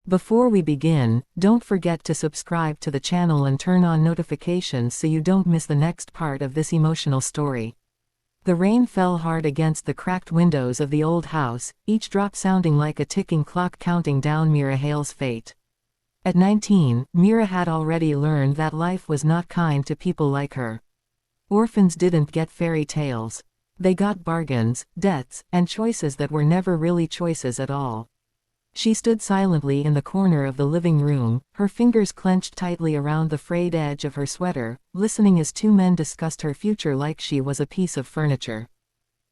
Before we begin, don't forget to subscribe to the channel and turn on notifications so you don't miss the next part of this emotional story. The rain fell hard against the cracked windows of the old house, each drop sounding like a ticking clock counting down Mira Hale's fate. At 19, Mira had already learned that life was not kind to people like her. Orphans didn't get fairy tales. They got bargains, debts, and choices that were never really choices at all. She stood silently in the corner of the living room, her fingers clenched tightly around the frayed edge of her sweater, listening as two men discussed her future like she was a piece of furniture.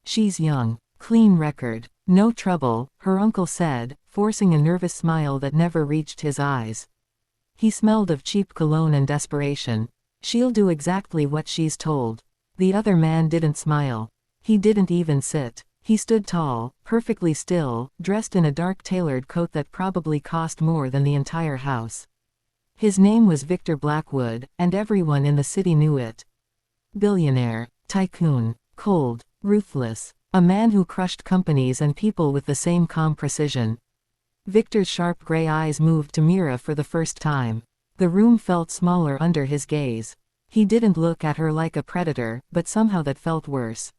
"She's young. Clean record. No trouble," her uncle said, forcing a nervous smile that never reached his eyes. He smelled of cheap cologne and desperation. "She'll do exactly what she's told." The other man didn't smile. He didn't even sit. He stood tall, perfectly still, dressed in a dark tailored coat that probably cost more than the entire house. His name was Victor Blackwood, and everyone in the city knew it. Billionaire, tycoon, cold, ruthless, a man who crushed companies and people with the same calm precision. Victor's sharp gray eyes moved to Mira for the first time. The room felt smaller under his gaze. He didn't look at her like a predator, but somehow that felt worse.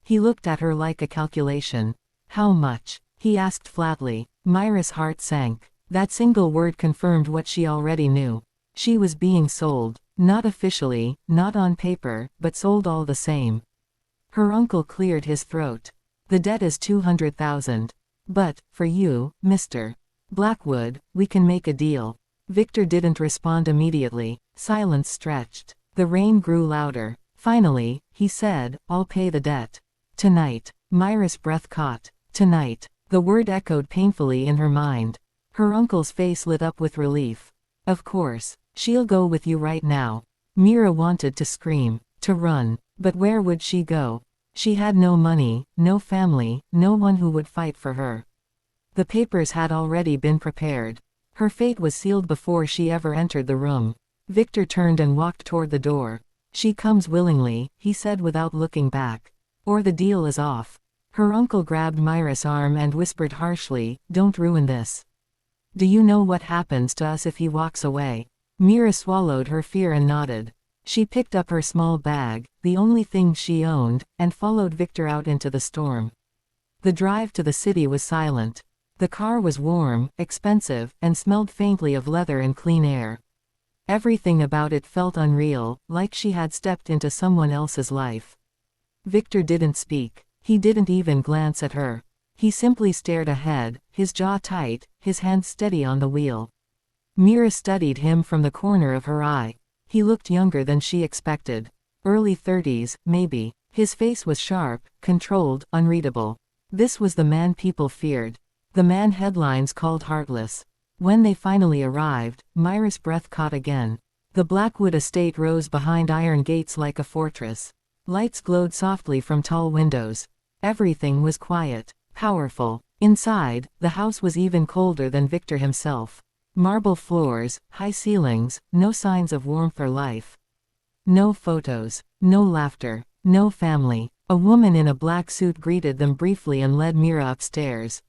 He looked at her like a calculation. "How much?" he asked flatly. Mira's heart sank. That single word confirmed what she already knew. She was being sold. Not officially, not on paper, but sold all the same. Her uncle cleared his throat. "The debt is 200,000. But, for you, Mr. Blackwood, we can make a deal." Victor didn't respond immediately. Silence stretched. The rain grew louder. Finally, he said, "I'll pay the debt. Tonight." Mira's breath caught. Tonight. The word echoed painfully in her mind. Her uncle's face lit up with relief. "Of course. She'll go with you right now." Mira wanted to scream, to run. But where would she go? She had no money, no family, no one who would fight for her. The papers had already been prepared. Her fate was sealed before she ever entered the room. Victor turned and walked toward the door. "She comes willingly," he said without looking back. "Or the deal is off." Her uncle grabbed Mira's arm and whispered harshly, "Don't ruin this. Do you know what happens to us if he walks away?" Mira swallowed her fear and nodded. She picked up her small bag, the only thing she owned, and followed Victor out into the storm. The drive to the city was silent. The car was warm, expensive, and smelled faintly of leather and clean air. Everything about it felt unreal, like she had stepped into someone else's life. Victor didn't speak. He didn't even glance at her. He simply stared ahead, his jaw tight, his hands steady on the wheel. Mira studied him from the corner of her eye. He looked younger than she expected. Early 30s, maybe. His face was sharp, controlled, unreadable. This was the man people feared. The man headlines called heartless. When they finally arrived, Mira's breath caught again. The Blackwood estate rose behind iron gates like a fortress. Lights glowed softly from tall windows. Everything was quiet, powerful. Inside, the house was even colder than Victor himself. Marble floors, high ceilings, no signs of warmth or life. No photos, no laughter, no family. A woman in a black suit greeted them briefly and led Mira upstairs.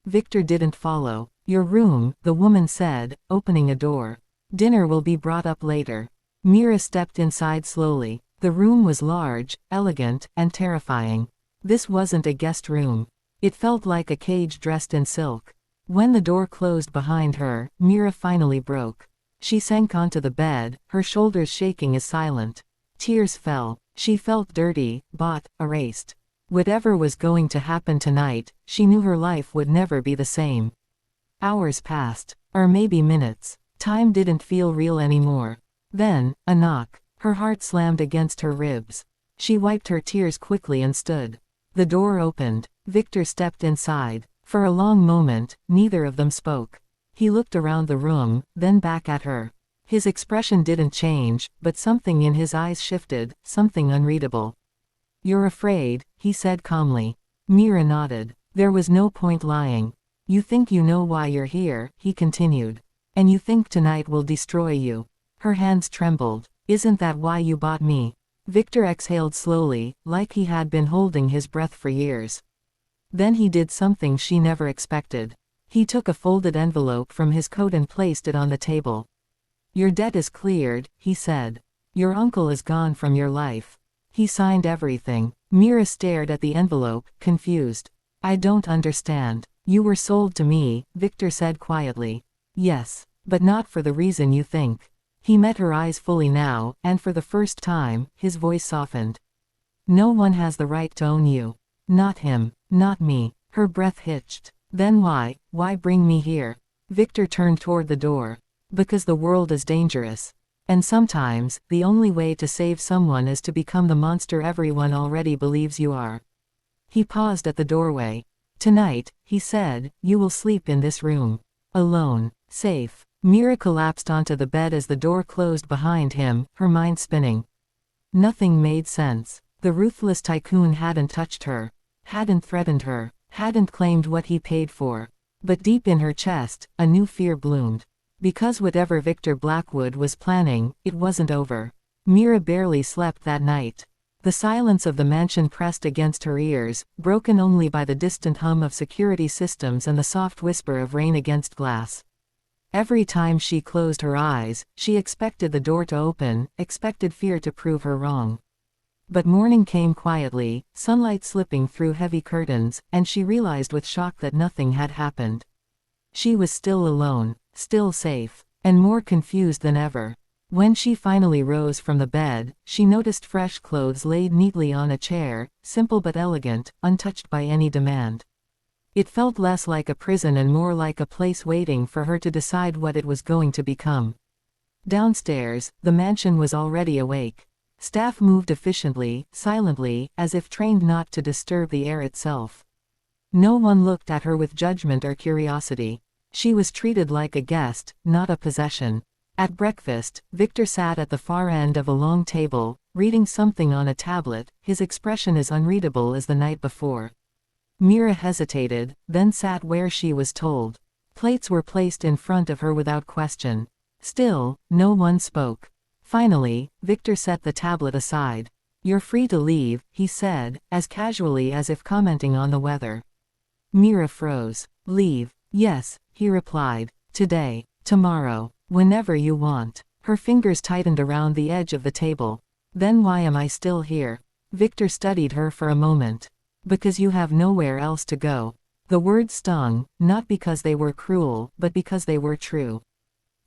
Victor didn't follow. "Your room," the woman said, opening a door. "Dinner will be brought up later." Mira stepped inside slowly. The room was large, elegant, and terrifying. This wasn't a guest room. It felt like a cage dressed in silk. When the door closed behind her, Mira finally broke. She sank onto the bed, her shoulders shaking as silent. Tears fell. She felt dirty, bought, erased. Whatever was going to happen tonight, she knew her life would never be the same. Hours passed. Or maybe minutes. Time didn't feel real anymore. Then, a knock. Her heart slammed against her ribs. She wiped her tears quickly and stood. The door opened. Victor stepped inside. For a long moment, neither of them spoke. He looked around the room, then back at her. His expression didn't change, but something in his eyes shifted, something unreadable. "You're afraid," he said calmly. Mira nodded. There was no point lying. "You think you know why you're here," he continued. "And you think tonight will destroy you." Her hands trembled. "Isn't that why you bought me?" Victor exhaled slowly, like he had been holding his breath for years. Then he did something she never expected. He took a folded envelope from his coat and placed it on the table. Your debt is cleared, he said. Your uncle is gone from your life. He signed everything. Mira stared at the envelope, confused. I don't understand. You were sold to me, Victor said quietly. Yes, but not for the reason you think. He met her eyes fully now, and for the first time, his voice softened. No one has the right to own you. Not him, not me. Her breath hitched. Then why bring me here? Victor turned toward the door. Because the world is dangerous. And sometimes, the only way to save someone is to become the monster everyone already believes you are. He paused at the doorway. Tonight, he said, you will sleep in this room. Alone. Safe. Mira collapsed onto the bed as the door closed behind him, her mind spinning. Nothing made sense. The ruthless tycoon hadn't touched her. Hadn't threatened her. Hadn't claimed what he paid for. But deep in her chest, a new fear bloomed. Because whatever Victor Blackwood was planning, it wasn't over. Mira barely slept that night. The silence of the mansion pressed against her ears, broken only by the distant hum of security systems and the soft whisper of rain against glass. Every time she closed her eyes, she expected the door to open, expected fear to prove her wrong. But morning came quietly, sunlight slipping through heavy curtains, and she realized with shock that nothing had happened. She was still alone, still safe, and more confused than ever. When she finally rose from the bed, she noticed fresh clothes laid neatly on a chair, simple but elegant, untouched by any demand. It felt less like a prison and more like a place waiting for her to decide what it was going to become. Downstairs, the mansion was already awake. Staff moved efficiently, silently, as if trained not to disturb the air itself. No one looked at her with judgment or curiosity. She was treated like a guest, not a possession. At breakfast, Victor sat at the far end of a long table, reading something on a tablet, his expression as unreadable as the night before. Mira hesitated, then sat where she was told. Plates were placed in front of her without question. Still, no one spoke. Finally, Victor set the tablet aside. You're free to leave, he said, as casually as if commenting on the weather. Mira froze. Leave? Yes, he replied. Today. Tomorrow. Whenever you want. Her fingers tightened around the edge of the table. Then why am I still here? Victor studied her for a moment. Because you have nowhere else to go. The words stung, not because they were cruel, but because they were true.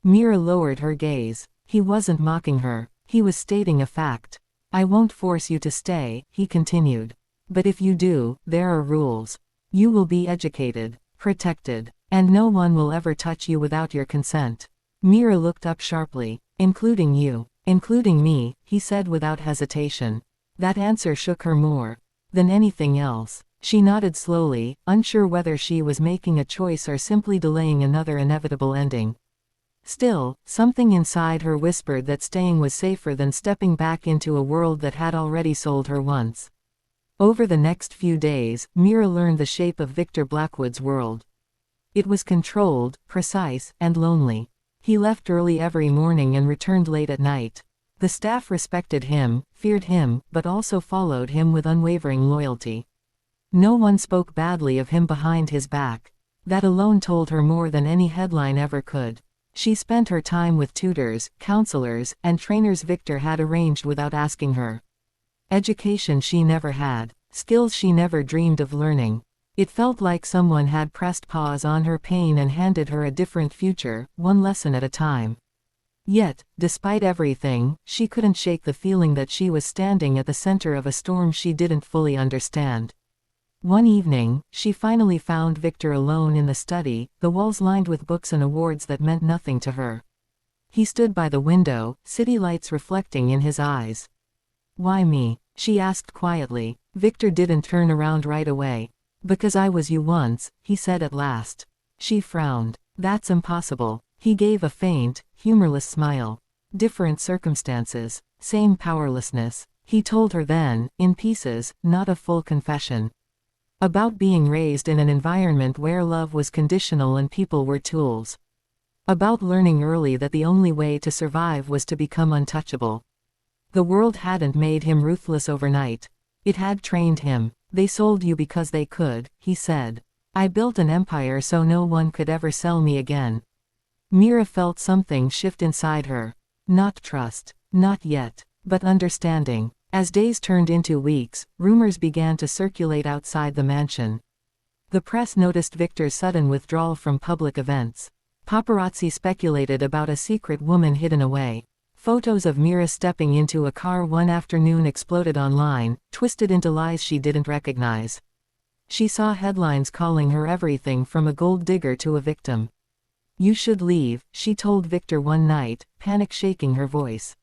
Mira lowered her gaze. He wasn't mocking her. He was stating a fact. I won't force you to stay, he continued. But if you do, there are rules. You will be educated, protected, and no one will ever touch you without your consent. Mira looked up sharply. Including you. Including me, he said without hesitation. That answer shook her more than anything else. She nodded slowly, unsure whether she was making a choice or simply delaying another inevitable ending. Still, something inside her whispered that staying was safer than stepping back into a world that had already sold her once. Over the next few days, Mira learned the shape of Victor Blackwood's world. It was controlled, precise, and lonely. He left early every morning and returned late at night. The staff respected him, feared him, but also followed him with unwavering loyalty. No one spoke badly of him behind his back. That alone told her more than any headline ever could. She spent her time with tutors, counselors, and trainers Victor had arranged without asking her. Education she never had. Skills she never dreamed of learning. It felt like someone had pressed pause on her pain and handed her a different future, one lesson at a time. Yet, despite everything, she couldn't shake the feeling that she was standing at the center of a storm she didn't fully understand. One evening, she finally found Victor alone in the study, the walls lined with books and awards that meant nothing to her. He stood by the window, city lights reflecting in his eyes. Why me? She asked quietly. Victor didn't turn around right away. Because I was you once, he said at last. She frowned. That's impossible. He gave a faint, humorless smile. Different circumstances, same powerlessness. He told her then, in pieces, not a full confession. About being raised in an environment where love was conditional and people were tools. About learning early that the only way to survive was to become untouchable. The world hadn't made him ruthless overnight. It had trained him. They sold you because they could, he said. I built an empire so no one could ever sell me again. Mira felt something shift inside her. Not trust. Not yet. But understanding. As days turned into weeks, rumors began to circulate outside the mansion. The press noticed Victor's sudden withdrawal from public events. Paparazzi speculated about a secret woman hidden away. Photos of Mira stepping into a car one afternoon exploded online, twisted into lies she didn't recognize. She saw headlines calling her everything from a gold digger to a victim. You should leave, she told Victor one night, panic shaking her voice.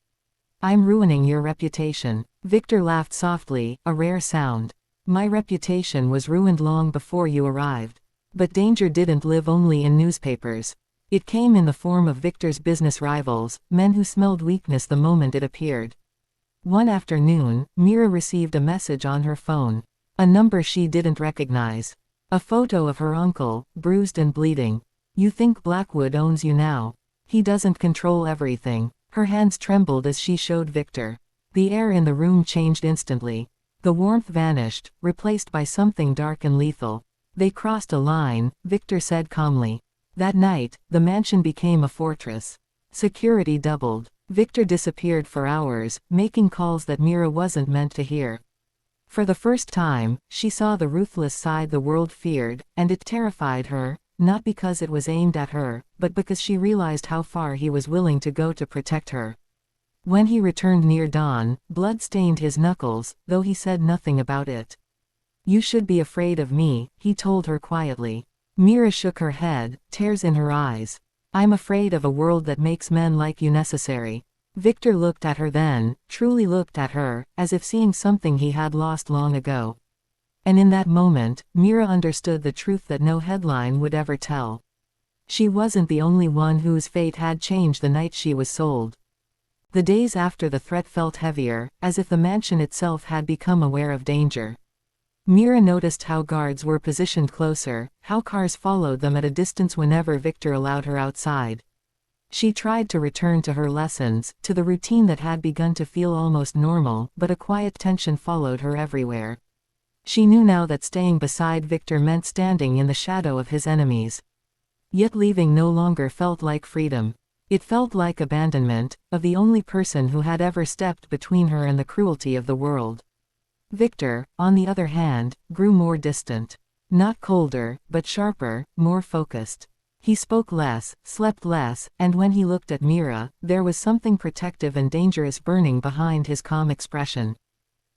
I'm ruining your reputation. Victor laughed softly, a rare sound. My reputation was ruined long before you arrived. But danger didn't live only in newspapers. It came in the form of Victor's business rivals, men who smelled weakness the moment it appeared. One afternoon, Mira received a message on her phone. A number she didn't recognize. A photo of her uncle, bruised and bleeding. You think Blackwood owns you now. He doesn't control everything. Her hands trembled as she showed Victor. The air in the room changed instantly. The warmth vanished, replaced by something dark and lethal. They crossed a line, Victor said calmly. That night, the mansion became a fortress. Security doubled. Victor disappeared for hours, making calls that Mira wasn't meant to hear. For the first time, she saw the ruthless side the world feared, and it terrified her, not because it was aimed at her, but because she realized how far he was willing to go to protect her. When he returned near dawn, blood stained his knuckles, though he said nothing about it. You should be afraid of me, he told her quietly. Mira shook her head, tears in her eyes. I'm afraid of a world that makes men like you necessary. Victor looked at her then, truly looked at her, as if seeing something he had lost long ago. And in that moment, Mira understood the truth that no headline would ever tell. She wasn't the only one whose fate had changed the night she was sold. The days after the threat felt heavier, as if the mansion itself had become aware of danger. Mira noticed how guards were positioned closer, how cars followed them at a distance whenever Victor allowed her outside. She tried to return to her lessons, to the routine that had begun to feel almost normal, but a quiet tension followed her everywhere. She knew now that staying beside Victor meant standing in the shadow of his enemies. Yet leaving no longer felt like freedom. It felt like abandonment, of the only person who had ever stepped between her and the cruelty of the world. Victor, on the other hand, grew more distant. Not colder, but sharper, more focused. He spoke less, slept less, and when he looked at Mira, there was something protective and dangerous burning behind his calm expression.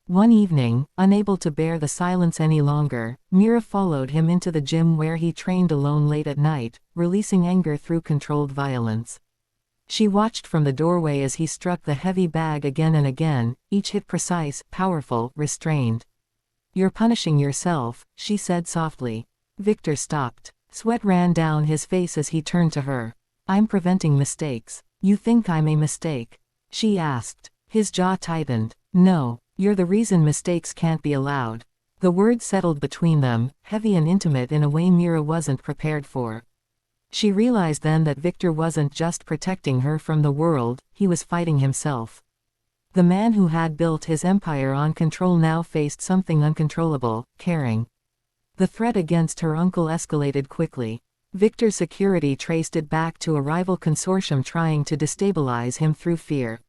One evening, unable to bear the silence any longer, Mira followed him into the gym where he trained alone late at night, releasing anger through controlled violence. She watched from the doorway as he struck the heavy bag again and again, each hit precise, powerful, restrained. You're punishing yourself, she said softly. Victor stopped. Sweat ran down his face as he turned to her. I'm preventing mistakes. You think I'm a mistake? She asked. His jaw tightened. No, you're the reason mistakes can't be allowed. The words settled between them, heavy and intimate in a way Mira wasn't prepared for. She realized then that Victor wasn't just protecting her from the world, he was fighting himself. The man who had built his empire on control now faced something uncontrollable, caring. The threat against her uncle escalated quickly. Victor's security traced it back to a rival consortium trying to destabilize him through fear.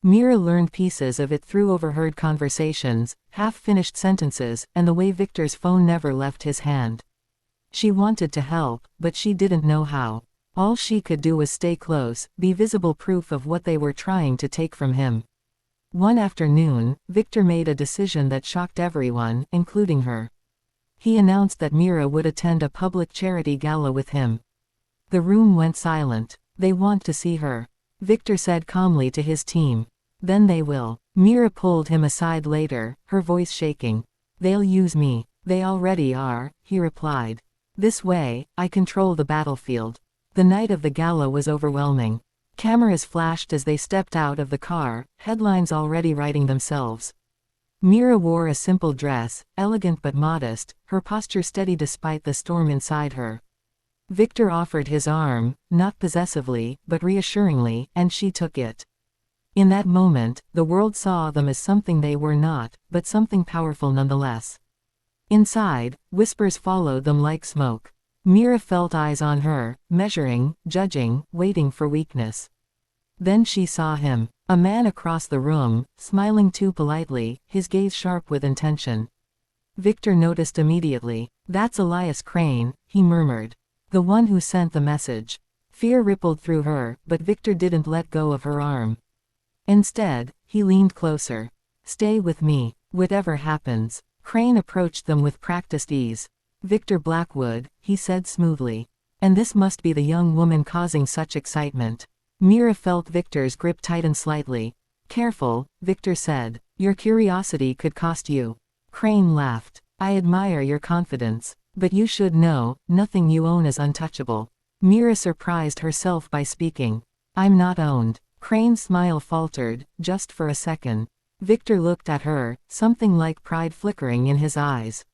Mira learned pieces of it through overheard conversations, half-finished sentences, and the way Victor's phone never left his hand. She wanted to help, but she didn't know how. All she could do was stay close, be visible proof of what they were trying to take from him. One afternoon, Victor made a decision that shocked everyone, including her. He announced that Mira would attend a public charity gala with him. The room went silent. They want to see her, Victor said calmly to his team. Then they will. Mira pulled him aside later, her voice shaking. They'll use me. They already are, he replied. This way, I control the battlefield. The night of the gala was overwhelming. Cameras flashed as they stepped out of the car, headlines already writing themselves. Mira wore a simple dress, elegant but modest, her posture steady despite the storm inside her. Victor offered his arm, not possessively, but reassuringly, and she took it. In that moment, the world saw them as something they were not, but something powerful nonetheless. Inside, whispers followed them like smoke. Mira felt eyes on her, measuring, judging, waiting for weakness. Then she saw him. A man across the room, smiling too politely, his gaze sharp with intention. Victor noticed immediately. "That's Elias Crane," he murmured. "The one who sent the message." Fear rippled through her, but Victor didn't let go of her arm. Instead, he leaned closer. "Stay with me, whatever happens." Crane approached them with practiced ease. "Victor Blackwood," he said smoothly. "And this must be the young woman causing such excitement." Mira felt Victor's grip tighten slightly. "Careful," Victor said. "Your curiosity could cost you." Crane laughed. "I admire your confidence. But you should know, nothing you own is untouchable." Mira surprised herself by speaking. "I'm not owned." Crane's smile faltered, just for a second. Victor looked at her, something like pride flickering in his eyes.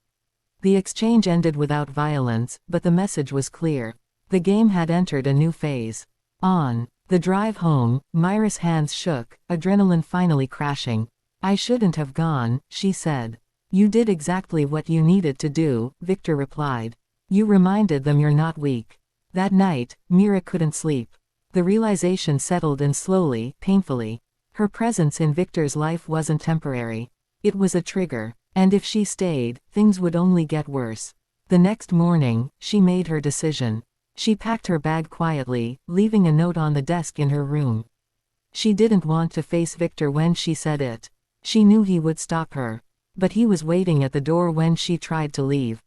The exchange ended without violence, but the message was clear. The game had entered a new phase. On the drive home, Mira's hands shook, adrenaline finally crashing. "I shouldn't have gone," she said. "You did exactly what you needed to do," Victor replied. "You reminded them you're not weak." That night, Mira couldn't sleep. The realization settled in slowly, painfully. Her presence in Victor's life wasn't temporary. It was a trigger. And if she stayed, things would only get worse. The next morning, she made her decision. She packed her bag quietly, leaving a note on the desk in her room. She didn't want to face Victor when she said it. She knew he would stop her. But he was waiting at the door when she tried to leave.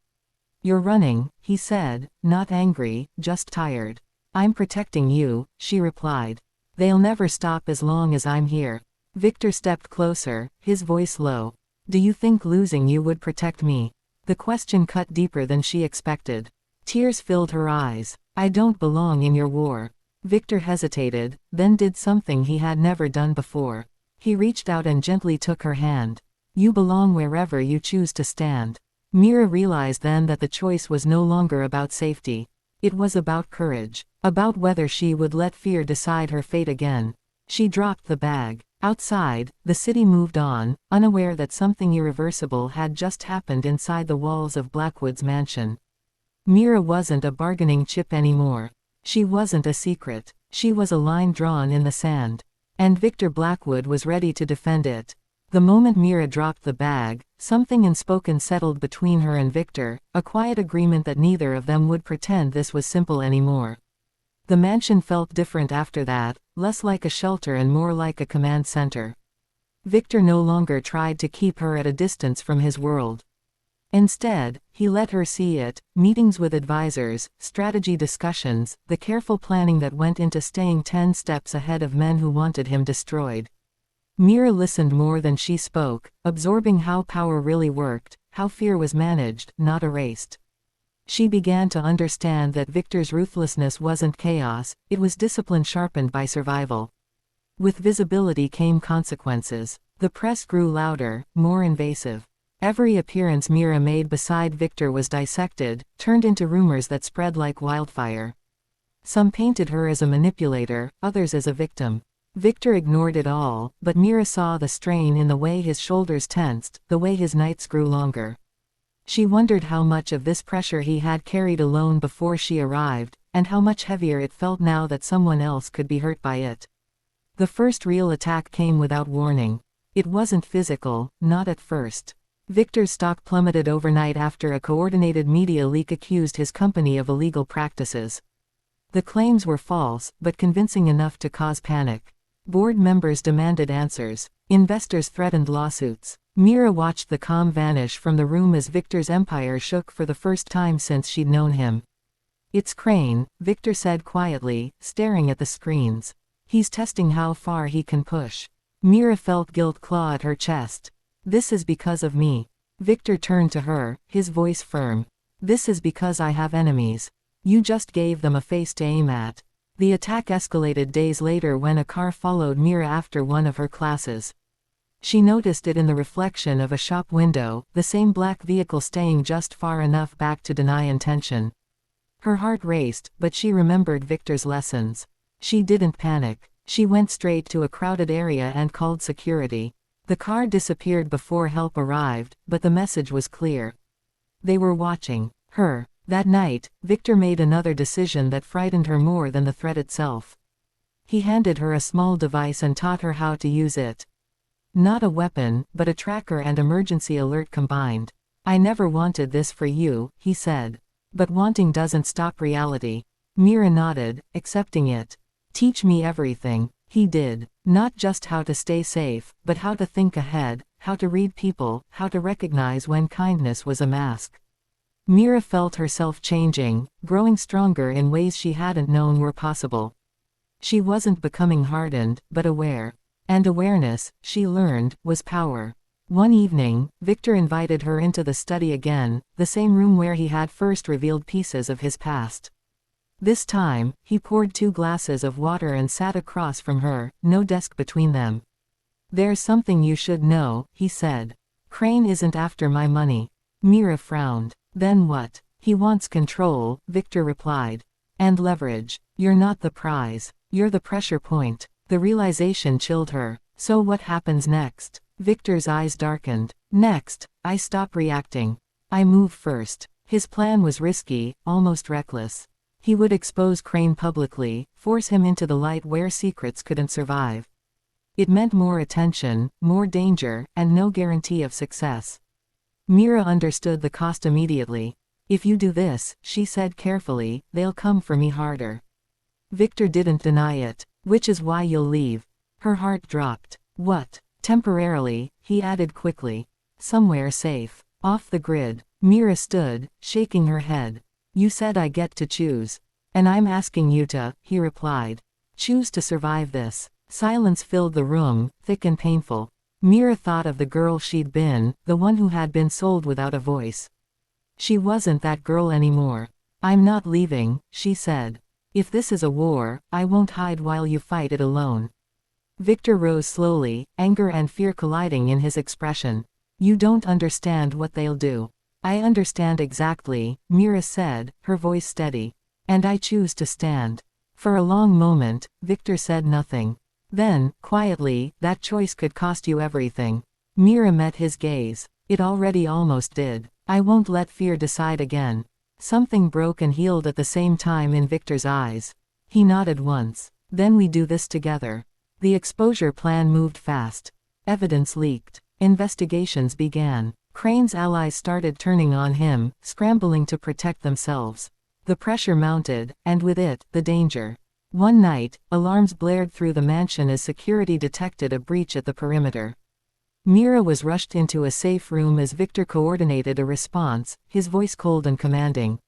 "You're running," he said, not angry, just tired. "I'm protecting you," she replied. "They'll never stop as long as I'm here." Victor stepped closer, his voice low. "Do you think losing you would protect me?" The question cut deeper than she expected. Tears filled her eyes. "I don't belong in your war." Victor hesitated, then did something he had never done before. He reached out and gently took her hand. "You belong wherever you choose to stand." Mira realized then that the choice was no longer about safety. It was about courage. About whether she would let fear decide her fate again. She dropped the bag. Outside, the city moved on, unaware that something irreversible had just happened inside the walls of Blackwood's mansion. Mira wasn't a bargaining chip anymore. She wasn't a secret. She was a line drawn in the sand. And Victor Blackwood was ready to defend it. The moment Mira dropped the bag, something unspoken settled between her and Victor, a quiet agreement that neither of them would pretend this was simple anymore. The mansion felt different after that, less like a shelter and more like a command center. Victor no longer tried to keep her at a distance from his world. Instead, he let her see it: meetings with advisors, strategy discussions, the careful planning that went into staying 10 steps ahead of men who wanted him destroyed. Mira listened more than she spoke, absorbing how power really worked, how fear was managed, not erased. She began to understand that Victor's ruthlessness wasn't chaos, it was discipline sharpened by survival. With visibility came consequences. The press grew louder, more invasive. Every appearance Mira made beside Victor was dissected, turned into rumors that spread like wildfire. Some painted her as a manipulator, others as a victim. Victor ignored it all, but Mira saw the strain in the way his shoulders tensed, the way his nights grew longer. She wondered how much of this pressure he had carried alone before she arrived, and how much heavier it felt now that someone else could be hurt by it. The first real attack came without warning. It wasn't physical, not at first. Victor's stock plummeted overnight after a coordinated media leak accused his company of illegal practices. The claims were false, but convincing enough to cause panic. Board members demanded answers. Investors threatened lawsuits. Mira watched the calm vanish from the room as Victor's empire shook for the first time since she'd known him. "It's Crane," Victor said quietly, staring at the screens. "He's testing how far he can push." Mira felt guilt claw at her chest. "This is because of me." Victor turned to her, his voice firm. "This is because I have enemies. You just gave them a face to aim at." The attack escalated days later when a car followed Mira after one of her classes. She noticed it in the reflection of a shop window, the same black vehicle staying just far enough back to deny intention. Her heart raced, but she remembered Victor's lessons. She didn't panic. She went straight to a crowded area and called security. The car disappeared before help arrived, but the message was clear. They were watching her. That night, Victor made another decision that frightened her more than the threat itself. He handed her a small device and taught her how to use it. Not a weapon, but a tracker and emergency alert combined. "I never wanted this for you," he said. "But wanting doesn't stop reality." Mira nodded, accepting it. "Teach me everything." He did. Not just how to stay safe, but how to think ahead, how to read people, how to recognize when kindness was a mask. Mira felt herself changing, growing stronger in ways she hadn't known were possible. She wasn't becoming hardened, but aware. And awareness, she learned, was power. One evening, Victor invited her into the study again, the same room where he had first revealed pieces of his past. This time, he poured 2 glasses of water and sat across from her, no desk between them. "There's something you should know," he said. "Crane isn't after my money." Mira frowned. "Then what?" "He wants control," Victor replied. "And leverage. You're not the prize. You're the pressure point." The realization chilled her. "So what happens next?" Victor's eyes darkened. "Next, I stop reacting. I move first." His plan was risky, almost reckless. He would expose Crane publicly, force him into the light where secrets couldn't survive. It meant more attention, more danger, and no guarantee of success. Mira understood the cost immediately. "If you do this," she said carefully, "they'll come for me harder." Victor didn't deny it. "Which is why you'll leave." Her heart dropped. "What?" "Temporarily," he added quickly. "Somewhere safe. Off the grid." Mira stood, shaking her head. "You said I get to choose." "And I'm asking you to," he replied. "Choose to survive this." Silence filled the room, thick and painful. Mira thought of the girl she'd been, the one who had been sold without a voice. She wasn't that girl anymore. "I'm not leaving," she said. "If this is a war, I won't hide while you fight it alone." Victor rose slowly, anger and fear colliding in his expression. "You don't understand what they'll do." "I understand exactly," Mira said, her voice steady. "And I choose to stand." For a long moment, Victor said nothing. Then, quietly, "That choice could cost you everything." Mira met his gaze. "It already almost did. I won't let fear decide again." Something broke and healed at the same time in Victor's eyes. He nodded once. "Then we do this together." The exposure plan moved fast. Evidence leaked. Investigations began. Crane's allies started turning on him, scrambling to protect themselves. The pressure mounted, and with it, the danger. One night, alarms blared through the mansion as security detected a breach at the perimeter. Mira was rushed into a safe room as Victor coordinated a response, his voice cold and commanding.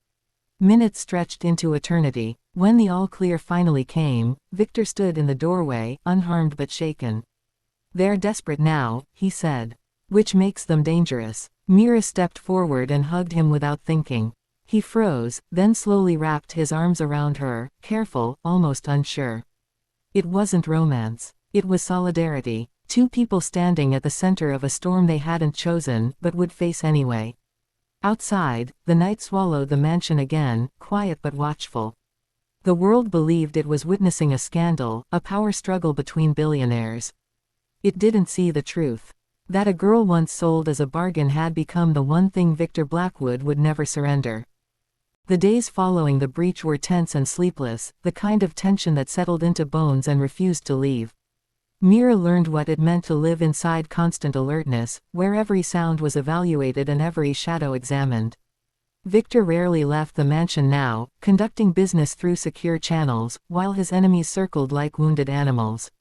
Minutes stretched into eternity. When the all-clear finally came, Victor stood in the doorway, unharmed but shaken. "They're desperate now," he said. "Which makes them dangerous." Mira stepped forward and hugged him without thinking. He froze, then slowly wrapped his arms around her, careful, almost unsure. It wasn't romance. It was solidarity. 2 people standing at the center of a storm they hadn't chosen, but would face anyway. Outside, the night swallowed the mansion again, quiet but watchful. The world believed it was witnessing a scandal, a power struggle between billionaires. It didn't see the truth. That a girl once sold as a bargain had become the one thing Victor Blackwood would never surrender. The days following the breach were tense and sleepless, the kind of tension that settled into bones and refused to leave. Mira learned what it meant to live inside constant alertness, where every sound was evaluated and every shadow examined. Victor rarely left the mansion now, conducting business through secure channels, while his enemies circled like wounded animals.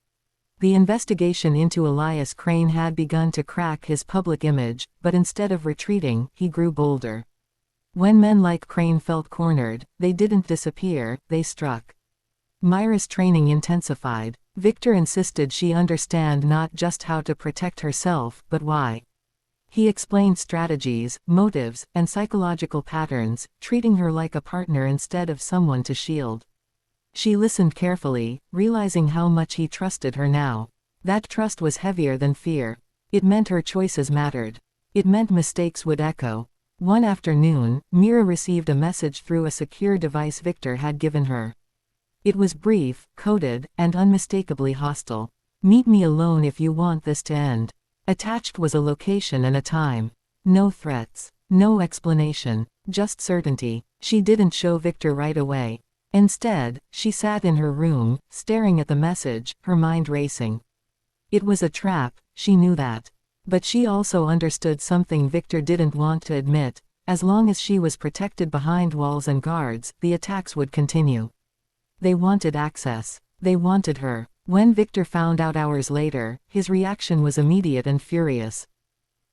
The investigation into Elias Crane had begun to crack his public image, but instead of retreating, he grew bolder. When men like Crane felt cornered, they didn't disappear, they struck. Mira's training intensified. Victor insisted she understand not just how to protect herself, but why. He explained strategies, motives, and psychological patterns, treating her like a partner instead of someone to shield. She listened carefully, realizing how much he trusted her now. That trust was heavier than fear. It meant her choices mattered. It meant mistakes would echo. One afternoon, Mira received a message through a secure device Victor had given her. It was brief, coded, and unmistakably hostile. "Meet me alone if you want this to end." Attached was a location and a time. No threats. No explanation, just certainty. She didn't show Victor right away. Instead, she sat in her room, staring at the message, her mind racing. It was a trap, she knew that. But she also understood something Victor didn't want to admit. As long as she was protected behind walls and guards, the attacks would continue. They wanted access. They wanted her. When Victor found out hours later, his reaction was immediate and furious.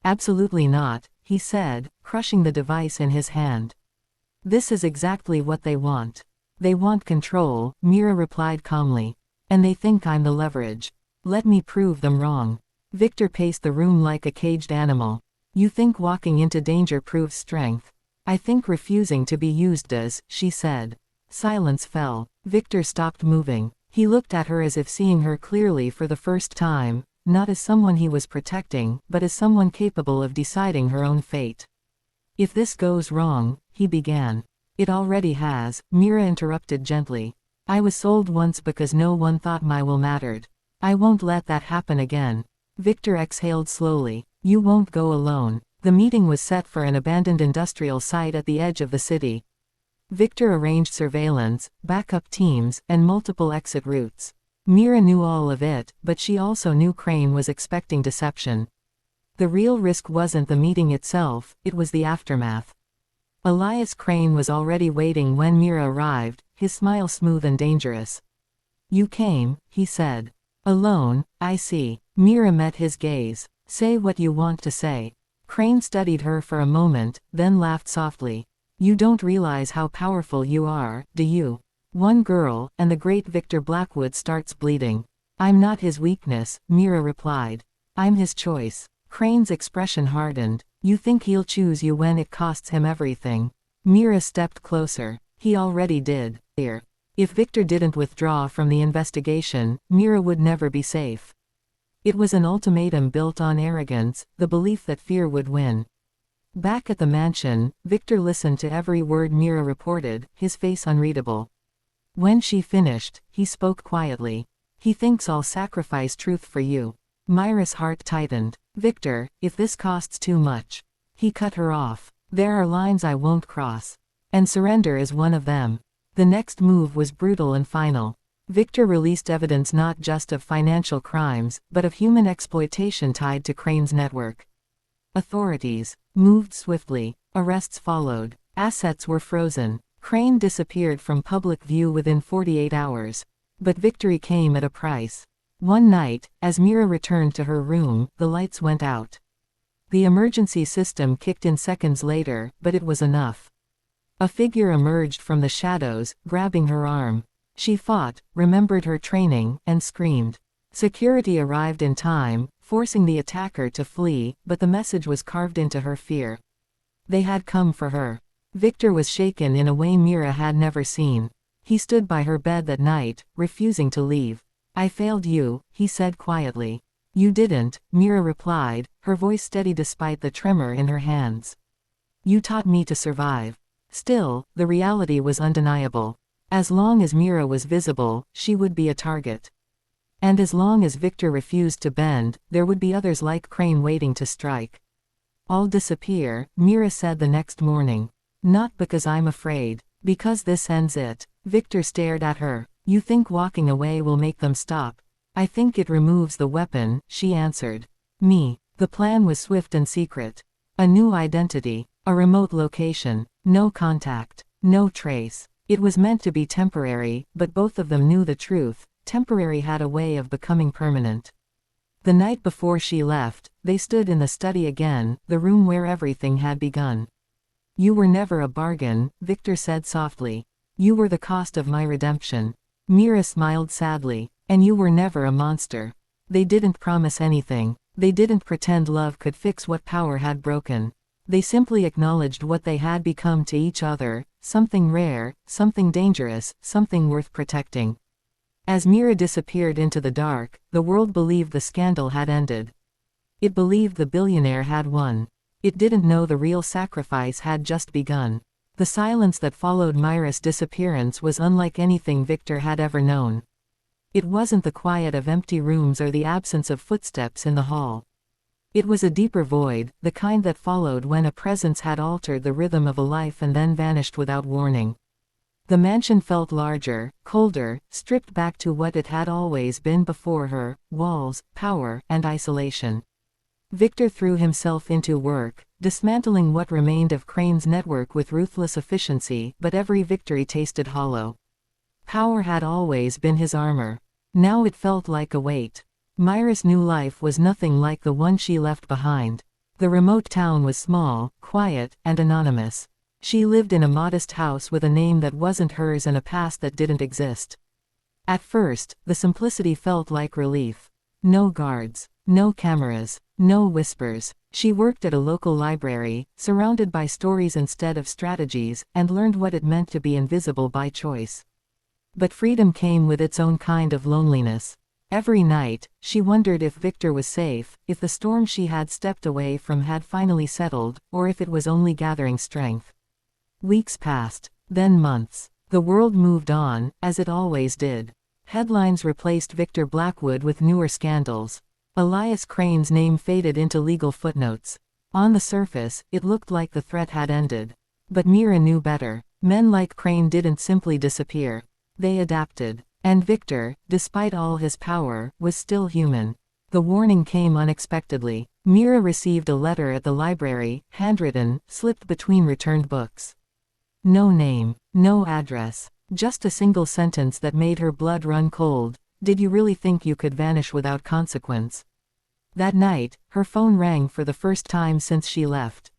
Absolutely not, he said, crushing the device in his hand. This is exactly what they want. They want control, Mira replied calmly. And they think I'm the leverage. Let me prove them wrong. Victor paced the room like a caged animal. You think walking into danger proves strength. I think refusing to be used does, she said. Silence fell. Victor stopped moving. He looked at her as if seeing her clearly for the first time, not as someone he was protecting, but as someone capable of deciding her own fate. If this goes wrong, he began. It already has, Mira interrupted gently. I was sold once because no one thought my will mattered. I won't let that happen again. Victor exhaled slowly. You won't go alone. The meeting was set for an abandoned industrial site at the edge of the city. Victor arranged surveillance, backup teams, and multiple exit routes. Mira knew all of it, but she also knew Crane was expecting deception. The real risk wasn't the meeting itself, it was the aftermath. Elias Crane was already waiting when Mira arrived, his smile smooth and dangerous. You came, he said. Alone, I see. Mira met his gaze. Say what you want to say. Crane studied her for a moment, then laughed softly. You don't realize how powerful you are, do you? One girl, and the great Victor Blackwood starts bleeding. I'm not his weakness, Mira replied. I'm his choice. Crane's expression hardened. You think he'll choose you when it costs him everything? Mira stepped closer. He already did. If Victor didn't withdraw from the investigation, Mira would never be safe. It was an ultimatum built on arrogance, the belief that fear would win. Back at the mansion, Victor listened to every word Mira reported, his face unreadable. When she finished, he spoke quietly. He thinks I'll sacrifice truth for you. Mira's heart tightened. Victor, if this costs too much. He cut her off. There are lines I won't cross. And surrender is one of them. The next move was brutal and final. Victor released evidence not just of financial crimes, but of human exploitation tied to Crane's network. Authorities moved swiftly. Arrests followed. Assets were frozen. Crane disappeared from public view within 48 hours. But victory came at a price. One night, as Mira returned to her room, the lights went out. The emergency system kicked in seconds later, but it was enough. A figure emerged from the shadows, grabbing her arm. She fought, remembered her training, and screamed. Security arrived in time, forcing the attacker to flee, but the message was carved into her fear. They had come for her. Victor was shaken in a way Mira had never seen. He stood by her bed that night, refusing to leave. I failed you, he said quietly. You didn't, Mira replied, her voice steady despite the tremor in her hands. You taught me to survive. Still, the reality was undeniable. As long as Mira was visible, she would be a target. And as long as Victor refused to bend, there would be others like Crane waiting to strike. I'll disappear, Mira said the next morning. Not because I'm afraid. Because this ends it. Victor stared at her. You think walking away will make them stop? I think it removes the weapon, she answered. Me. The plan was swift and secret. A new identity. A remote location. No contact. No trace. It was meant to be temporary, but both of them knew the truth. Temporary had a way of becoming permanent. The night before she left, they stood in the study again, the room where everything had begun. You were never a bargain, Victor said softly. You were the cost of my redemption. Mira smiled sadly. And you were never a monster. They didn't promise anything. They didn't pretend love could fix what power had broken. They simply acknowledged what they had become to each other, something rare, something dangerous, something worth protecting. As Mira disappeared into the dark, the world believed the scandal had ended. It believed the billionaire had won. It didn't know the real sacrifice had just begun. The silence that followed Mira's disappearance was unlike anything Victor had ever known. It wasn't the quiet of empty rooms or the absence of footsteps in the hall. It was a deeper void, the kind that followed when a presence had altered the rhythm of a life and then vanished without warning. The mansion felt larger, colder, stripped back to what it had always been before her: walls, power, and isolation. Victor threw himself into work, dismantling what remained of Crane's network with ruthless efficiency, but every victory tasted hollow. Power had always been his armor. Now it felt like a weight. Mira's new life was nothing like the one she left behind. The remote town was small, quiet, and anonymous. She lived in a modest house with a name that wasn't hers and a past that didn't exist. At first, the simplicity felt like relief. No guards, no cameras, no whispers. She worked at a local library, surrounded by stories instead of strategies, and learned what it meant to be invisible by choice. But freedom came with its own kind of loneliness. Every night, she wondered if Victor was safe, if the storm she had stepped away from had finally settled, or if it was only gathering strength. Weeks passed, then months. The world moved on, as it always did. Headlines replaced Victor Blackwood with newer scandals. Elias Crane's name faded into legal footnotes. On the surface, it looked like the threat had ended. But Mira knew better. Men like Crane didn't simply disappear. They adapted. And Victor, despite all his power, was still human. The warning came unexpectedly. Mira received a letter at the library, handwritten, slipped between returned books. No name, no address, just a single sentence that made her blood run cold. Did you really think you could vanish without consequence? That night, her phone rang for the first time since she left.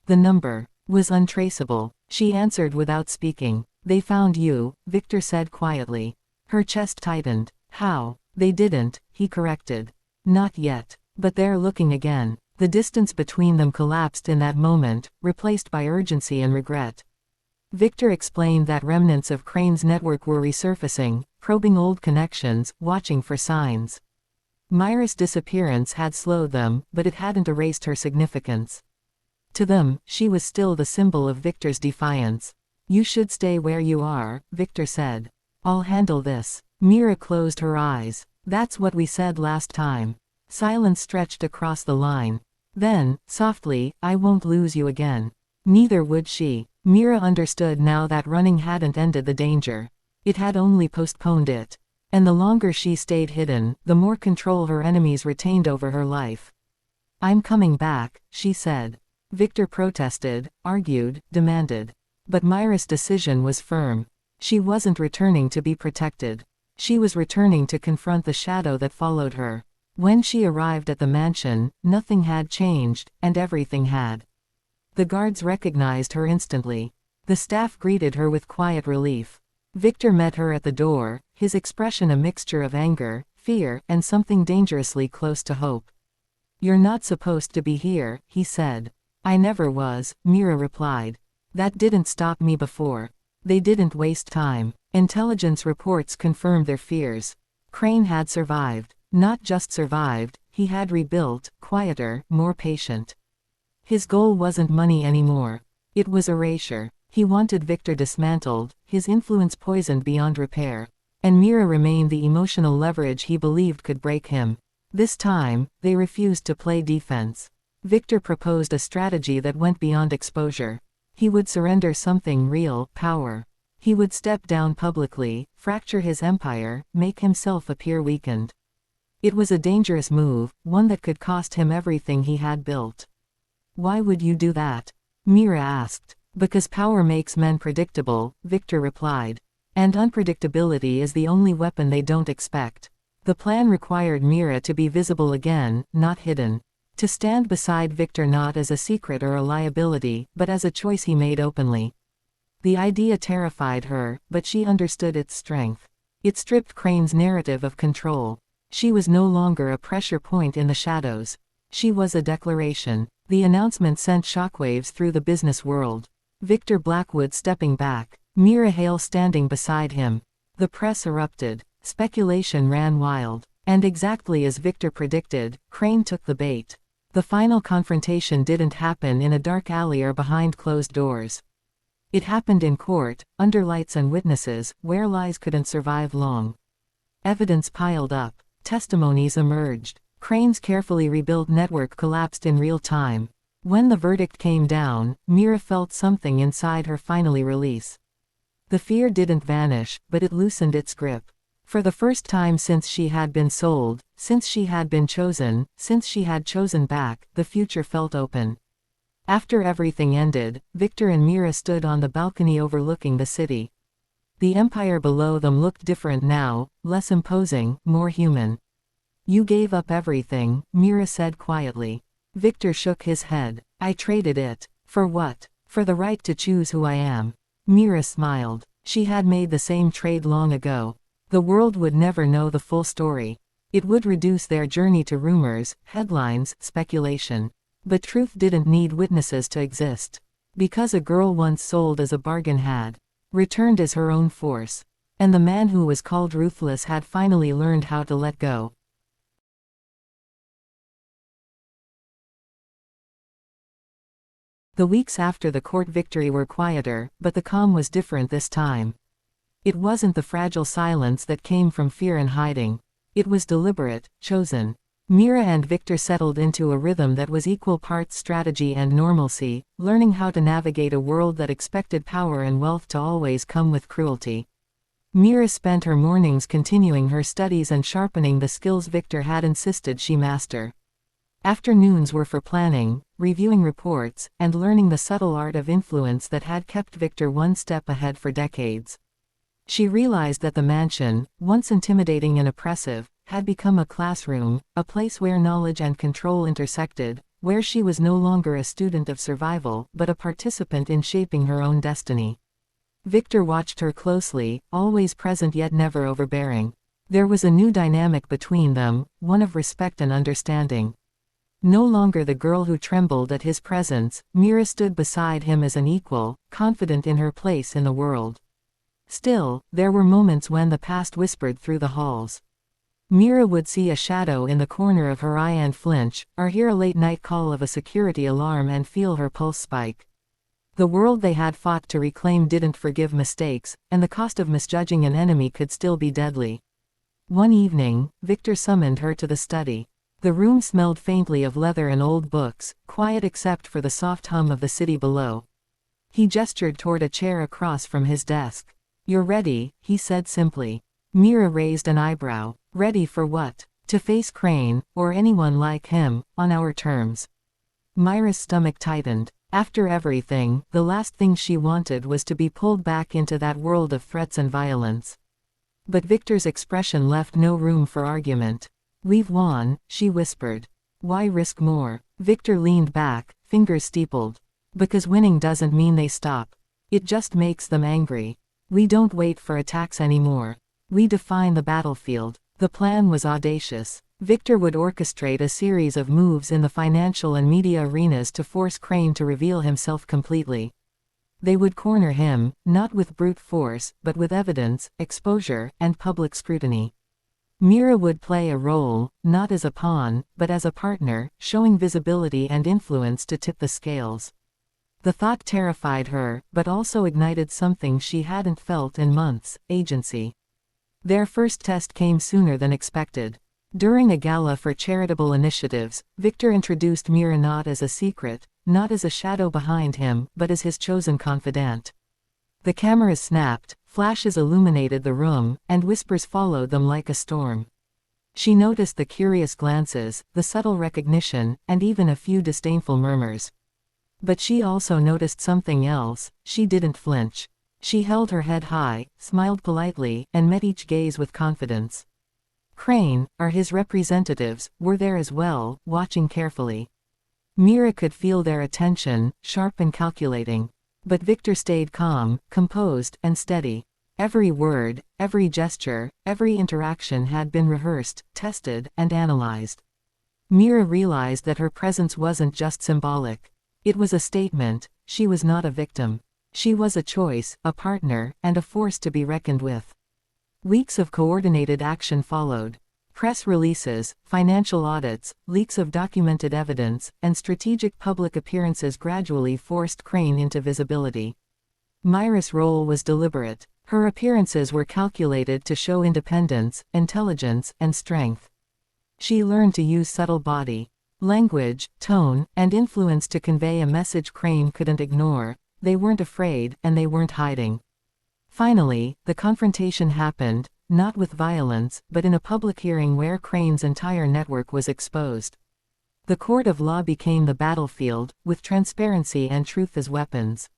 The number was untraceable. She answered without speaking. They found you, Victor said quietly. Her chest tightened. How? They didn't, he corrected. Not yet. But they're looking again. The distance between them collapsed in that moment, replaced by urgency and regret. Victor explained that remnants of Crane's network were resurfacing, probing old connections, watching for signs. Mira's disappearance had slowed them, but it hadn't erased her significance. To them, she was still the symbol of Victor's defiance. You should stay where you are, Victor said. I'll handle this. Mira closed her eyes. That's what we said last time. Silence stretched across the line. Then, softly, I won't lose you again. Neither would she. Mira understood now that running hadn't ended the danger. It had only postponed it. And the longer she stayed hidden, the more control her enemies retained over her life. I'm coming back, she said. Victor protested, argued, demanded. But Mira's decision was firm. She wasn't returning to be protected. She was returning to confront the shadow that followed her. When she arrived at the mansion, nothing had changed, and everything had. The guards recognized her instantly. The staff greeted her with quiet relief. Victor met her at the door, his expression a mixture of anger, fear, and something dangerously close to hope. You're not supposed to be here, he said. I never was, Mira replied. That didn't stop me before. They didn't waste time. Intelligence reports confirmed their fears. Crane had survived. Not just survived, he had rebuilt, quieter, more patient. His goal wasn't money anymore. It was erasure. He wanted Victor dismantled, his influence poisoned beyond repair. And Mira remained the emotional leverage he believed could break him. This time, they refused to play defense. Victor proposed a strategy that went beyond exposure. He would surrender something real: power. He would step down publicly, fracture his empire, make himself appear weakened. It was a dangerous move, one that could cost him everything he had built. Why would you do that? Mira asked. Because power makes men predictable, Victor replied. And unpredictability is the only weapon they don't expect. The plan required Mira to be visible again, not hidden. To stand beside Victor not as a secret or a liability, but as a choice he made openly. The idea terrified her, but she understood its strength. It stripped Crane's narrative of control. She was no longer a pressure point in the shadows. She was a declaration. The announcement sent shockwaves through the business world. Victor Blackwood stepping back. Mira Hale standing beside him. The press erupted. Speculation ran wild. And exactly as Victor predicted, Crane took the bait. The final confrontation didn't happen in a dark alley or behind closed doors. It happened in court, under lights and witnesses, where lies couldn't survive long. Evidence piled up. Testimonies emerged. Crane's carefully rebuilt network collapsed in real time. When the verdict came down, Mira felt something inside her finally release. The fear didn't vanish, but it loosened its grip. For the first time since she had been sold, since she had been chosen, since she had chosen back, the future felt open. After everything ended, Victor and Mira stood on the balcony overlooking the city. The empire below them looked different now, less imposing, more human. "You gave up everything," Mira said quietly. Victor shook his head. "I traded it. For what? For the right to choose who I am." Mira smiled. She had made the same trade long ago. The world would never know the full story. It would reduce their journey to rumors, headlines, speculation. But truth didn't need witnesses to exist. Because a girl once sold as a bargain had returned as her own force. And the man who was called Ruthless had finally learned how to let go. The weeks after the court victory were quieter, but the calm was different this time. It wasn't the fragile silence that came from fear and hiding. It was deliberate, chosen. Mira and Victor settled into a rhythm that was equal parts strategy and normalcy, learning how to navigate a world that expected power and wealth to always come with cruelty. Mira spent her mornings continuing her studies and sharpening the skills Victor had insisted she master. Afternoons were for planning, reviewing reports, and learning the subtle art of influence that had kept Victor one step ahead for decades. She realized that the mansion, once intimidating and oppressive, had become a classroom, a place where knowledge and control intersected, where she was no longer a student of survival but a participant in shaping her own destiny. Victor watched her closely, always present yet never overbearing. There was a new dynamic between them, one of respect and understanding. No longer the girl who trembled at his presence, Mira stood beside him as an equal, confident in her place in the world. Still, there were moments when the past whispered through the halls. Mira would see a shadow in the corner of her eye and flinch, or hear a late-night call of a security alarm and feel her pulse spike. The world they had fought to reclaim didn't forgive mistakes, and the cost of misjudging an enemy could still be deadly. One evening, Victor summoned her to the study. The room smelled faintly of leather and old books, quiet except for the soft hum of the city below. He gestured toward a chair across from his desk. "You're ready," he said simply. Mira raised an eyebrow. "Ready for what?" "To face Crane, or anyone like him, on our terms." Mira's stomach tightened. After everything, the last thing she wanted was to be pulled back into that world of threats and violence. But Victor's expression left no room for argument. "We've won," she whispered. "Why risk more?" Victor leaned back, fingers steepled. "Because winning doesn't mean they stop. It just makes them angry. We don't wait for attacks anymore. We define the battlefield." The plan was audacious. Victor would orchestrate a series of moves in the financial and media arenas to force Crane to reveal himself completely. They would corner him, not with brute force, but with evidence, exposure, and public scrutiny. Mira would play a role, not as a pawn, but as a partner, showing visibility and influence to tip the scales. The thought terrified her, but also ignited something she hadn't felt in months: agency. Their first test came sooner than expected. During a gala for charitable initiatives, Victor introduced Mira not as a secret, not as a shadow behind him, but as his chosen confidant. The cameras snapped, flashes illuminated the room, and whispers followed them like a storm. She noticed the curious glances, the subtle recognition, and even a few disdainful murmurs. But she also noticed something else. She didn't flinch. She held her head high, smiled politely, and met each gaze with confidence. Crane, or his representatives, were there as well, watching carefully. Mira could feel their attention, sharp and calculating. But Victor stayed calm, composed, and steady. Every word, every gesture, every interaction had been rehearsed, tested, and analyzed. Mira realized that her presence wasn't just symbolic. It was a statement. She was not a victim. She was a choice, a partner, and a force to be reckoned with. Weeks of coordinated action followed. Press releases, financial audits, leaks of documented evidence, and strategic public appearances gradually forced Crane into visibility. Mira's role was deliberate. Her appearances were calculated to show independence, intelligence, and strength. She learned to use subtle body language, tone, and influence to convey a message Crane couldn't ignore. They weren't afraid, and they weren't hiding. Finally, the confrontation happened, not with violence, but in a public hearing where Crane's entire network was exposed. The court of law became the battlefield, with transparency and truth as weapons.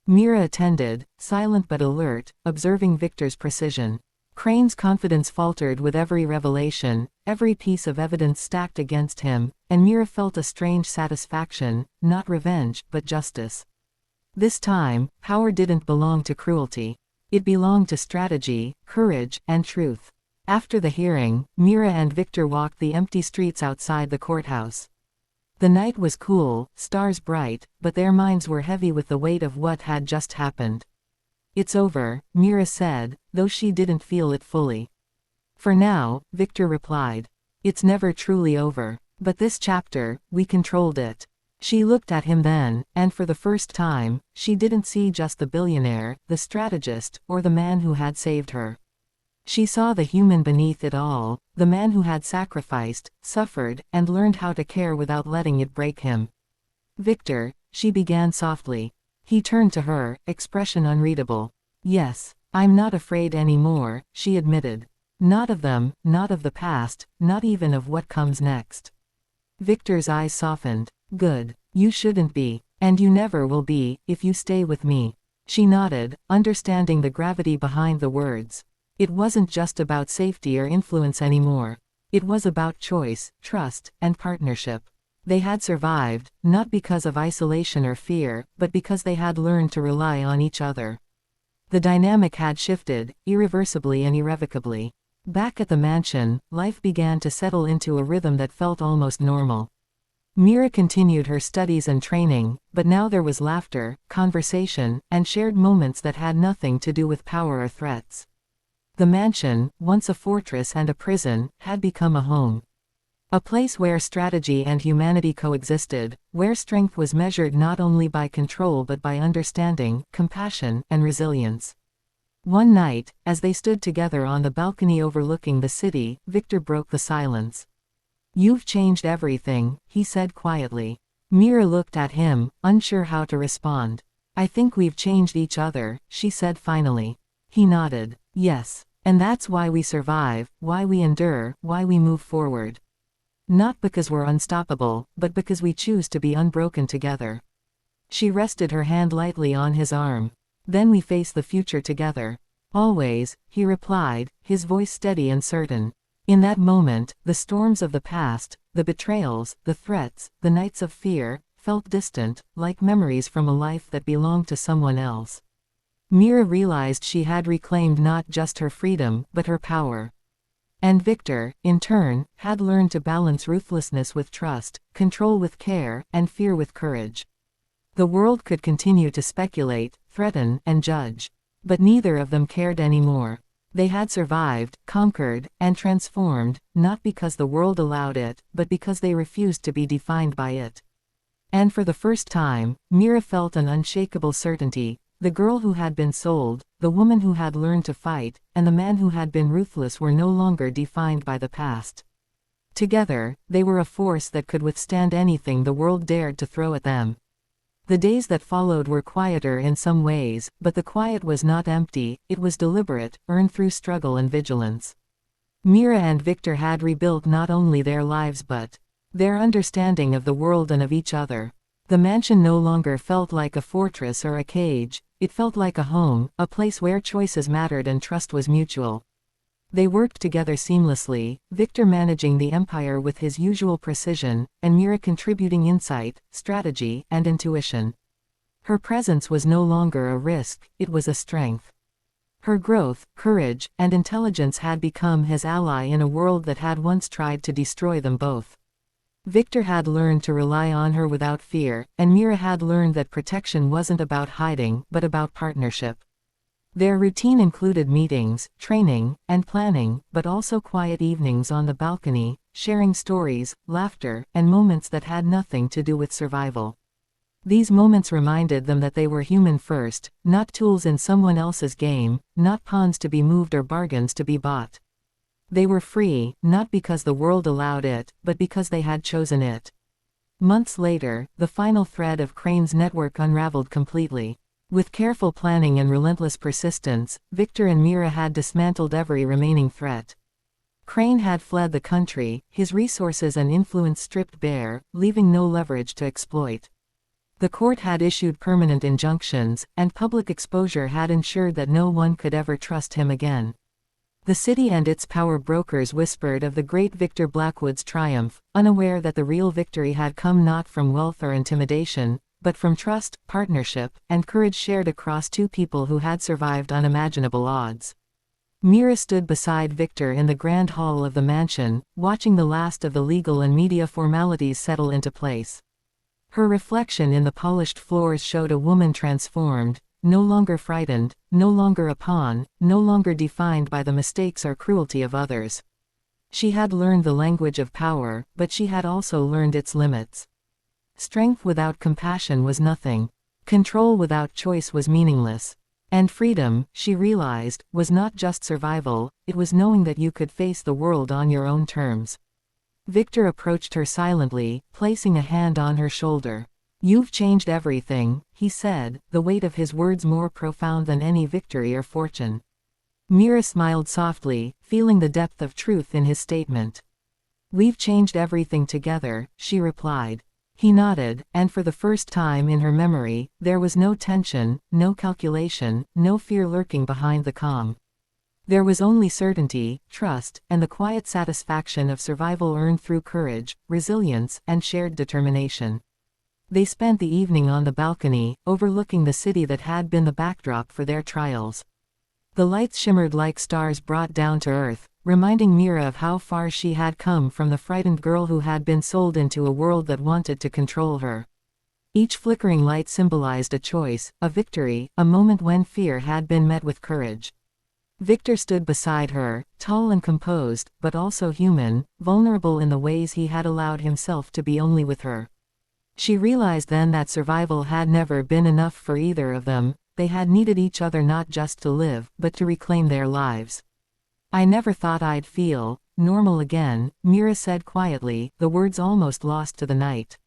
Mira attended, silent but alert, observing Victor's precision. Crane's confidence faltered with every revelation, every piece of evidence stacked against him, and Mira felt a strange satisfaction, not revenge, but justice. This time, power didn't belong to cruelty. It belonged to strategy, courage, and truth. After the hearing, Mira and Victor walked the empty streets outside the courthouse. The night was cool, stars bright, but their minds were heavy with the weight of what had just happened. "It's over," Mira said, though she didn't feel it fully. "For now," Victor replied. "It's never truly over. But this chapter, we controlled it." She looked at him then, and for the first time, she didn't see just the billionaire, the strategist, or the man who had saved her. She saw the human beneath it all, the man who had sacrificed, suffered, and learned how to care without letting it break him. "Victor," she began softly. He turned to her, expression unreadable. "Yes, I'm not afraid anymore," she admitted. "Not of them, not of the past, not even of what comes next." Victor's eyes softened. "Good. You shouldn't be. And you never will be, if you stay with me." She nodded, understanding the gravity behind the words. It wasn't just about safety or influence anymore. It was about choice, trust, and partnership. They had survived, not because of isolation or fear, but because they had learned to rely on each other. The dynamic had shifted, irreversibly and irrevocably. Back at the mansion, life began to settle into a rhythm that felt almost normal. Mira continued her studies and training, but now there was laughter, conversation, and shared moments that had nothing to do with power or threats. The mansion, once a fortress and a prison, had become a home. A place where strategy and humanity coexisted, where strength was measured not only by control but by understanding, compassion, and resilience. One night, as they stood together on the balcony overlooking the city, Victor broke the silence. "You've changed everything," he said quietly. Mira looked at him, unsure how to respond. "I think we've changed each other," she said finally. He nodded. "Yes. And that's why we survive, why we endure, why we move forward. Not because we're unstoppable, but because we choose to be unbroken together." She rested her hand lightly on his arm. "Then we face the future together." "Always," he replied, his voice steady and certain. In that moment, the storms of the past, the betrayals, the threats, the nights of fear, felt distant, like memories from a life that belonged to someone else. Mira realized she had reclaimed not just her freedom, but her power. And Victor, in turn, had learned to balance ruthlessness with trust, control with care, and fear with courage. The world could continue to speculate, threaten, and judge. But neither of them cared anymore. They had survived, conquered, and transformed, not because the world allowed it, but because they refused to be defined by it. And for the first time, Mira felt an unshakable certainty. The girl who had been sold, the woman who had learned to fight, and the man who had been ruthless were no longer defined by the past. Together, they were a force that could withstand anything the world dared to throw at them. The days that followed were quieter in some ways, but the quiet was not empty, it was deliberate, earned through struggle and vigilance. Mira and Victor had rebuilt not only their lives but their understanding of the world and of each other. The mansion no longer felt like a fortress or a cage, it felt like a home, a place where choices mattered and trust was mutual. They worked together seamlessly, Victor managing the empire with his usual precision, and Mira contributing insight, strategy, and intuition. Her presence was no longer a risk, it was a strength. Her growth, courage, and intelligence had become his ally in a world that had once tried to destroy them both. Victor had learned to rely on her without fear, and Mira had learned that protection wasn't about hiding, but about partnership. Their routine included meetings, training, and planning, but also quiet evenings on the balcony, sharing stories, laughter, and moments that had nothing to do with survival. These moments reminded them that they were human first, not tools in someone else's game, not pawns to be moved or bargains to be bought. They were free, not because the world allowed it, but because they had chosen it. Months later, the final thread of Crane's network unraveled completely. With careful planning and relentless persistence, Victor and Mira had dismantled every remaining threat. Crane had fled the country, his resources and influence stripped bare, leaving no leverage to exploit. The court had issued permanent injunctions, and public exposure had ensured that no one could ever trust him again. The city and its power brokers whispered of the great Victor Blackwood's triumph, unaware that the real victory had come not from wealth or intimidation, but from trust, partnership, and courage shared across two people who had survived unimaginable odds. Mira stood beside Victor in the grand hall of the mansion, watching the last of the legal and media formalities settle into place. Her reflection in the polished floors showed a woman transformed, no longer frightened, no longer a pawn, no longer defined by the mistakes or cruelty of others. She had learned the language of power, but she had also learned its limits. Strength without compassion was nothing. Control without choice was meaningless. And freedom, she realized, was not just survival, it was knowing that you could face the world on your own terms. Victor approached her silently, placing a hand on her shoulder. "You've changed everything," he said, the weight of his words more profound than any victory or fortune. Mira smiled softly, feeling the depth of truth in his statement. "We've changed everything together," she replied. He nodded, and for the first time in her memory, there was no tension, no calculation, no fear lurking behind the calm. There was only certainty, trust, and the quiet satisfaction of survival earned through courage, resilience, and shared determination. They spent the evening on the balcony, overlooking the city that had been the backdrop for their trials. The lights shimmered like stars brought down to earth, reminding Mira of how far she had come from the frightened girl who had been sold into a world that wanted to control her. Each flickering light symbolized a choice, a victory, a moment when fear had been met with courage. Victor stood beside her, tall and composed, but also human, vulnerable in the ways he had allowed himself to be only with her. She realized then that survival had never been enough for either of them. They had needed each other not just to live, but to reclaim their lives. "I never thought I'd feel normal again," Mira said quietly, the words almost lost to the night.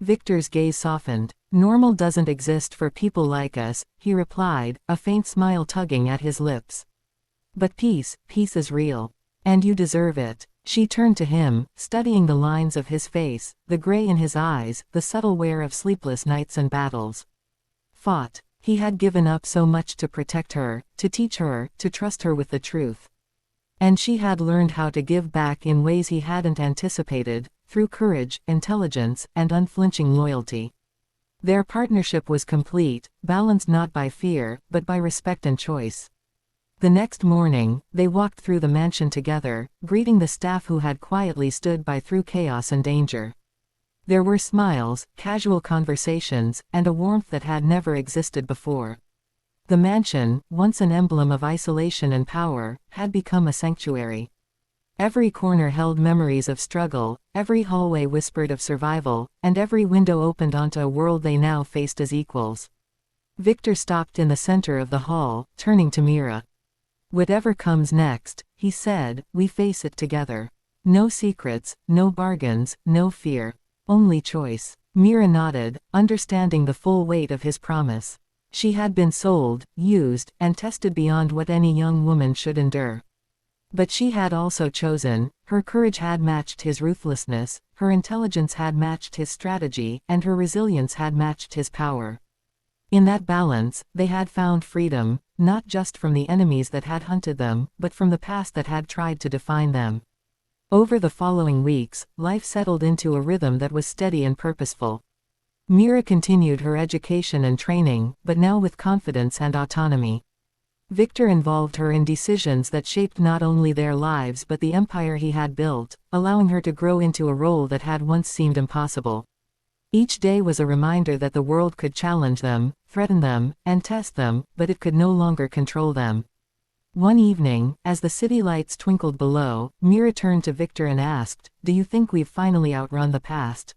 Victor's gaze softened. "Normal doesn't exist for people like us," he replied, a faint smile tugging at his lips. "But peace is real. And you deserve it." She turned to him, studying the lines of his face, the gray in his eyes, the subtle wear of sleepless nights and battles. Fought. He had given up so much to protect her, to teach her, to trust her with the truth. And she had learned how to give back in ways he hadn't anticipated, through courage, intelligence, and unflinching loyalty. Their partnership was complete, balanced not by fear, but by respect and choice. The next morning, they walked through the mansion together, greeting the staff who had quietly stood by through chaos and danger. There were smiles, casual conversations, and a warmth that had never existed before. The mansion, once an emblem of isolation and power, had become a sanctuary. Every corner held memories of struggle, every hallway whispered of survival, and every window opened onto a world they now faced as equals. Victor stopped in the center of the hall, turning to Mira. "Whatever comes next," he said, "we face it together. No secrets, no bargains, no fear. Only choice." Mira nodded, understanding the full weight of his promise. She had been sold, used, and tested beyond what any young woman should endure. But she had also chosen. Her courage had matched his ruthlessness, her intelligence had matched his strategy, and her resilience had matched his power. In that balance, they had found freedom, not just from the enemies that had hunted them, but from the past that had tried to define them. Over the following weeks, life settled into a rhythm that was steady and purposeful. Mira continued her education and training, but now with confidence and autonomy. Victor involved her in decisions that shaped not only their lives but the empire he had built, allowing her to grow into a role that had once seemed impossible. Each day was a reminder that the world could challenge them, threaten them, and test them, but it could no longer control them. One evening, as the city lights twinkled below, Mira turned to Victor and asked, "Do you think we've finally outrun the past?"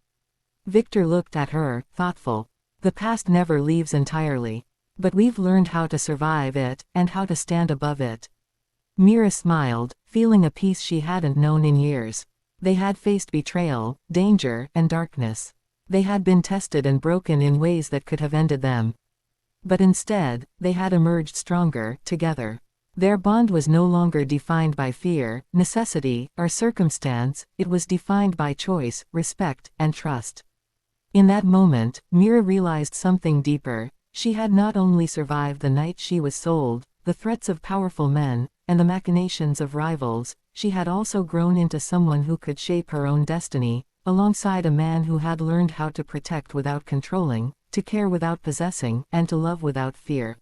Victor looked at her, thoughtful. "The past never leaves entirely. But we've learned how to survive it, and how to stand above it." Mira smiled, feeling a peace she hadn't known in years. They had faced betrayal, danger, and darkness. They had been tested and broken in ways that could have ended them. But instead, they had emerged stronger, together. Their bond was no longer defined by fear, necessity, or circumstance, it was defined by choice, respect, and trust. In that moment, Mira realized something deeper. She had not only survived the night she was sold, the threats of powerful men, and the machinations of rivals, she had also grown into someone who could shape her own destiny, alongside a man who had learned how to protect without controlling, to care without possessing, and to love without fear.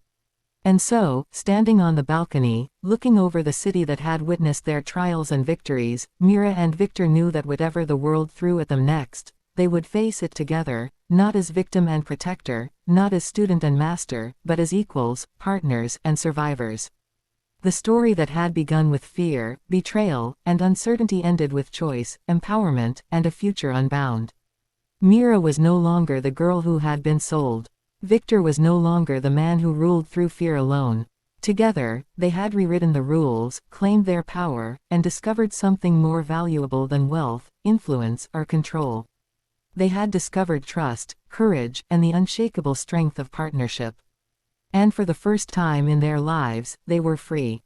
And so, standing on the balcony, looking over the city that had witnessed their trials and victories, Mira and Victor knew that whatever the world threw at them next, they would face it together, not as victim and protector, not as student and master, but as equals, partners, and survivors. The story that had begun with fear, betrayal, and uncertainty ended with choice, empowerment, and a future unbound. Mira was no longer the girl who had been sold. Victor was no longer the man who ruled through fear alone. Together, they had rewritten the rules, claimed their power, and discovered something more valuable than wealth, influence, or control. They had discovered trust, courage, and the unshakable strength of partnership. And for the first time in their lives, they were free.